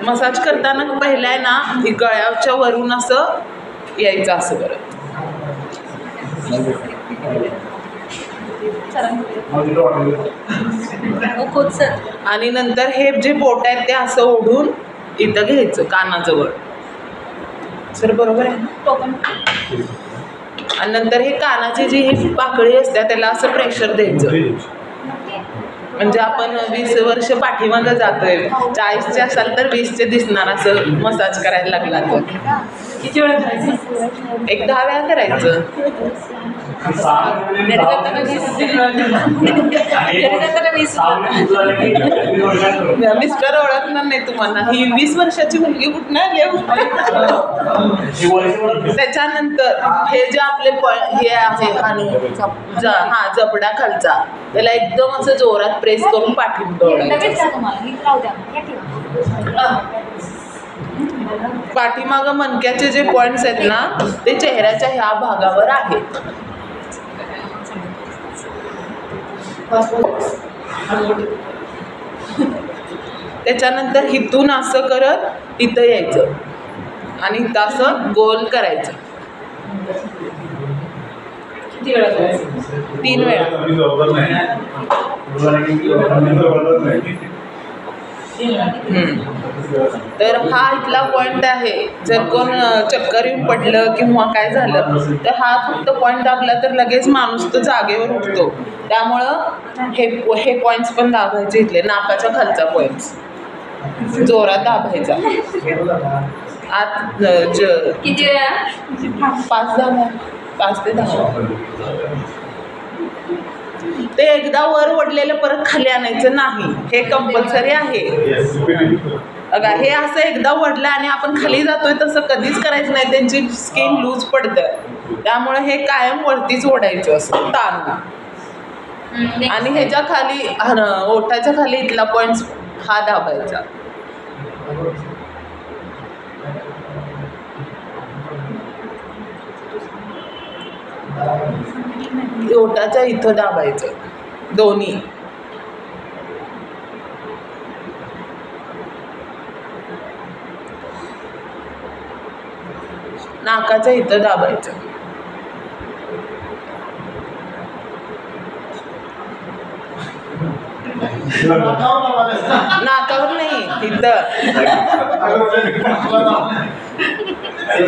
Massage करताना पहिला आहे ना गळ्याच्या वरून असं यायचं असं बरं. आणि नंतर हे जे बोट आहेत ते असं ओढून इथं घ्यायचं कानाजवळ. सर बरोबर आहे ना. आणि नंतर हे कानाची जी ही पाकळी असते त्याला असं प्रेशर द्यायचं. म्हणजे आपण 20 वर्ष पाठीमागं जातोय, 40चे असाल तर 20चे दिसणार असं मसाज करायला लागला तर. किती वेळा करायचं? एक 10 वेळा करायचं. मिस्टर ओळखणार नाही तुम्हाला, ही 20 वर्षाची मुलगी कुठं आली. त्याच्यानंतर हे जे आपले हे आहे हा जबडा खालचा, त्याला एकदम असं जोरात प्रेस करून पाठीमागं मणक्याचे जे पॉइंट्स आहेत ना ते चेहऱ्याच्या ह्या भागावर आहेत. त्याच्यानंतर इथून असं करत इथं यायचं आणि इथं असं गोल करायचं. 3 वेळा. तर हा इथला पॉइंट आहे. जर कोण चक्कर येऊन पडलं किंवा काय झालं तर हा फक्त पॉइंट दाबला तर लगेच माणूस तो जागेवर उठतो. त्यामुळं हे पॉइंट्स पण दाबायचे. इथले नाकाच्या खालचा पॉइंट्स जोरात दाबायचा. आत किती वेळा? 5 ते 10. ते एकदा वर ओढलेलं परत खाली आणायचं नाही, हे कंपल्सरी आहे. अगा हे असं एकदा ओढलं आणि आपण खाली जातोय तसं कधीच करायचं नाही. त्यांची स्किन लूज पडतं. त्यामुळे हे कायम वरतीच ओढायचं असं ताण. आणि ह्याच्या खाली ओठाच्या खाली इथला पॉइंट हा दाबायचा. ओठाच्या इथं दाबायचं दोन्ही. नाकाच्या इथं दाबायचं. नाकावर नाही, इथं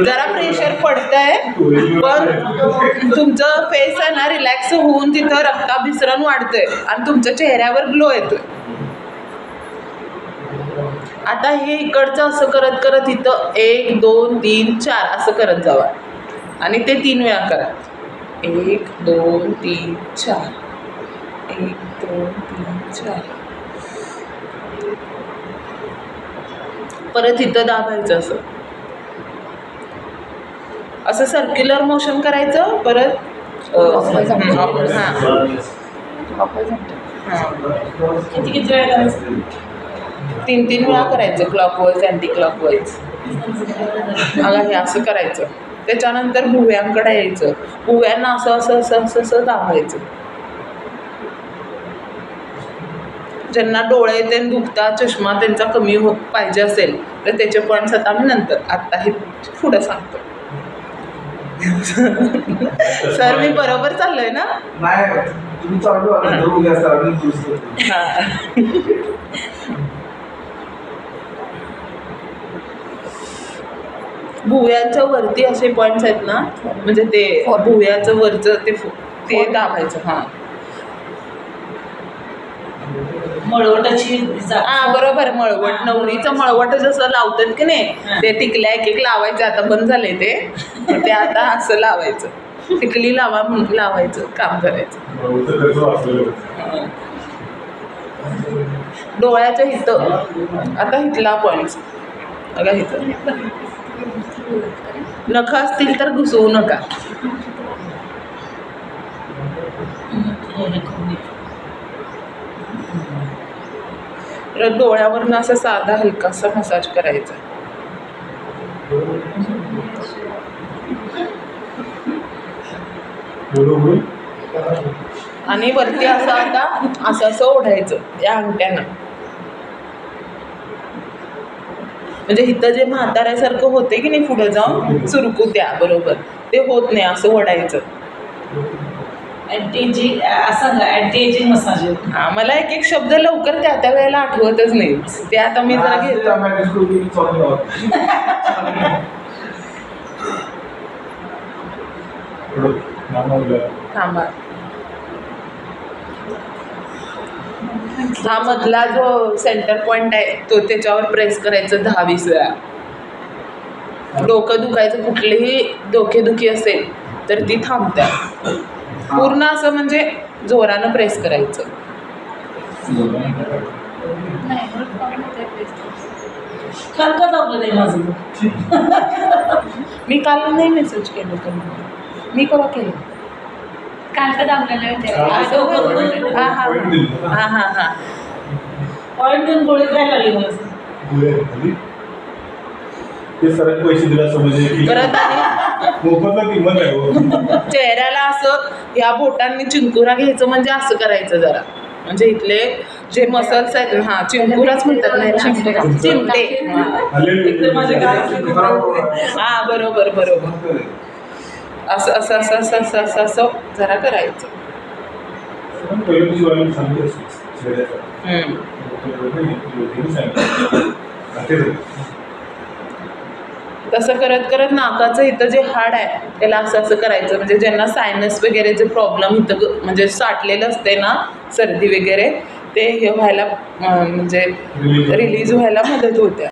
जरा प्रेशर पडतंय पण तुमचं फेस आहे ना रिलॅक्स होऊन तिथं रक्ताभिसरण वाढतंय आणि तुमच्या चेहऱ्यावर ग्लो येतोय. आता हे इकडचं असं करत करत इथं 1 2 3 4 असं करत जावा आणि ते 3 वेळा करा. 1 2 3 4 1 2 3 4. परत इथं दाबायचं असं असं सर्क्युलर मोशन करायचं. परत 3 वेळा करायचं क्लॉकवाईज अँटी क्लॉकवाईज. अगं हे असं करायचं. त्याच्यानंतर भुव्यांकडे यायचं. भुव्यांना असं असं असं असं असं दाबायचं. ज्यांना डोळे ते दुखतात, चष्मा त्यांचा कमी पाहिजे असेल तर त्याचे पॉईंट्स आता मी नंतर, आत्ता हे पुढं सांगतो. सर मी बरोबर चाललोय ना? भुवयाच्या वरती असे पॉईंट्स आहेत ना, म्हणजे ते भुवयाचं वरचं ते दाबायचं. हां मळवटाची. बरोबर. मळवट, नवरीचं मळवट जसं लावतात की नाही ते टिकल्या एक लावायचं. आता बंद झालंय ते आता असं लावायचं. टिकली लावायचं काम करायचं. डोळ्याच्या इथं आता इथला पॉईंट बघा. इथं नखं असतील तर घुसवू नका. डोळ्यावरनं असं साधा हलकासा मसाज करायचा. आणि वरती असं आता असं ओढायचं या अंगठ्यानं. म्हणजे इथं जे म्हाताऱ्यासारखं होते की नाही पुढे जाऊन सुरकुत्या, बरोबर ते होत नाही, असं ओढायचं. Anti ageing massage. हा, मला एक एक शब्द लवकर त्या वेळेला आठवतच नाही, ते आता मी जरा घेतो. थांबा, हा मधला जो सेंटर पॉइंट आहे तो त्याच्यावर प्रेस करायचं 10-20 वेळा. डोकं दुखायचं, कुठलीही डोकेदुखी असेल तर ती थांबते. पूर्ण असं म्हणजे जोरानं प्रेस करायचं. काल का दाबलं नाही माझं? मी काल नाही मेसेज केलं तुम्हाला, मी केव्हा केलं? काल का दाबलेलं हा हा हा हा हा. पॉईंट देऊन गोळी काय लागली मला? ते सरळ पैसे दिला समजे परत आणि मोफतला किंमत आहे. चेहऱ्याला असं या बोटांनी चिंकुरा घ्यायचं, म्हणजे असं करायचं जरा, म्हणजे इथले जे मसल्स आहेत ना, हा चिंकुराच म्हणतात नाही, चिमटे. हा बरोबर बरोबर, असं असं असं असं असं असं असं जरा करायचं. तसं करत करत नाकाचं इथं जे हाड आहे त्याला असं असं करायचं, म्हणजे ज्यांना सायनस वगैरे जे प्रॉब्लेम इथं म्हणजे साठलेलं असते ना, सर्दी वगैरे, ते हे व्हायला म्हणजे रिलीज व्हायला मदत होते.